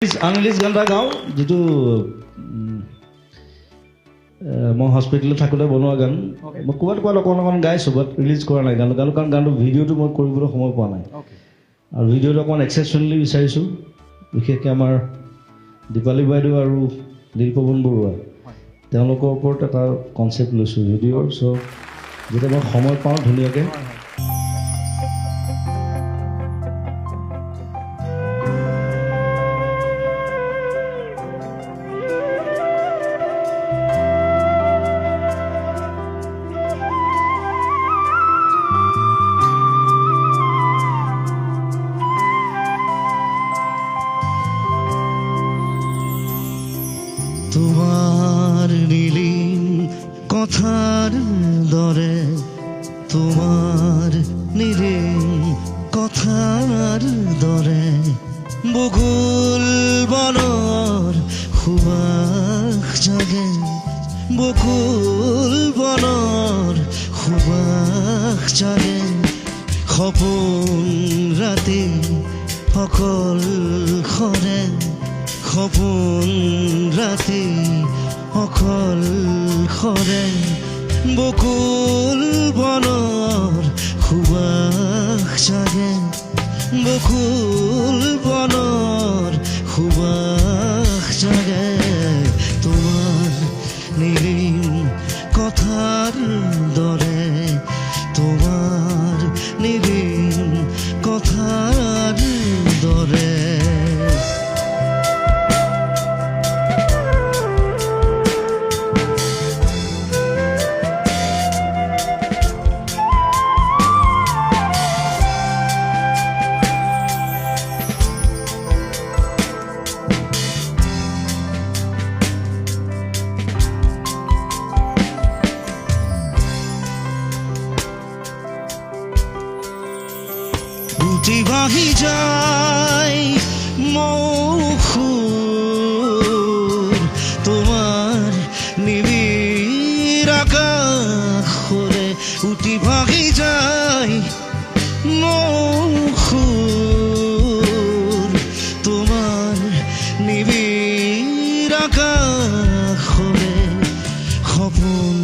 আনৰিলিজ গান এটা গাওঁ যিটো মই হস্পিটেলত থাকোঁতে বনোৱা গান মই ক'ৰবাত অকণ গাইছোঁ বাট ৰিলিজ কৰা নাই গানটো কাৰণ গানটো ভিডিঅ'টো মই কৰিবলৈ সময় পোৱা নাই আৰু ভিডিঅ'টো অকণমান এক্সেপশ্যনেলি বিচাৰিছোঁ বিশেষকৈ আমাৰ দীপালী বাইদেউ আৰু নীলপৱন বৰুৱা তেওঁলোকৰ ওপৰত এটা কনচেপ্ট লৈছোঁ ভিডিঅ'ৰ চ' যেতিয়া মই সময় পাওঁ ধুনীয়াকৈ তোমাৰ নীলিম কথাৰ দৰে তোমাৰ নীলিম কথাৰ দৰে বকুল বনৰ সুবাস জাগে বকুল বনৰ সুবাস জাগে সপোন ৰাতি অকল খৰে সপোন ৰাতি অকল খৰে বকুল বনৰ সুবাস জাগে বকুল বনৰ সুবাস জাগে তোমাৰ নীলিম কথাৰ দৰে তোমাৰ নীলিম কথাৰ দৰে বুটি বাহি যায় মৌসুর তোমার নিবিড় আকাশরে উটি ভাগি যায় মৌসুর তোমার নিবিড় আকাশরে সপোন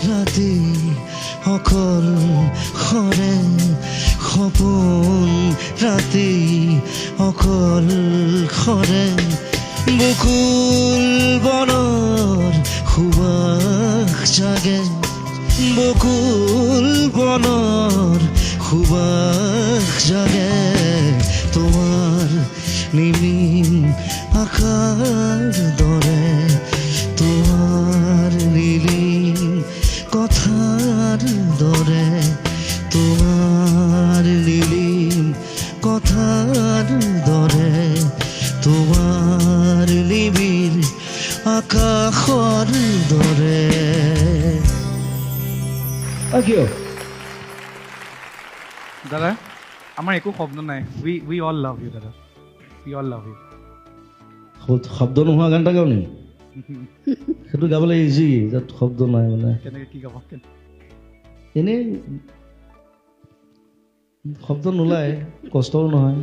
রাতি অকল খৰে সপোন ৰাতি অকল খৰে বকুল বনৰ সুবাস জাগে বকুল বনৰ সুবাস জাগে তোমাৰ নিমিম আকাৰ দৰে তোমাৰ নীলিম কথাৰ দৰে তোমাৰ নীলিম কথাৰ দৰে তোমাৰ নিবিড় আকাশৰ দৰে দাদা আমাৰ একো শব্দ নাই উই অল লাভ ইউ দাদা উই অল লাভ ইউ শব্দ নোহোৱা গান এটা গাওঁ নেকি সেইটো গাবলৈ ইজি তাত শব্দ নাই মানে কেনেকৈ কি গাব এনেই শব্দ নোলায় কষ্টও নহয়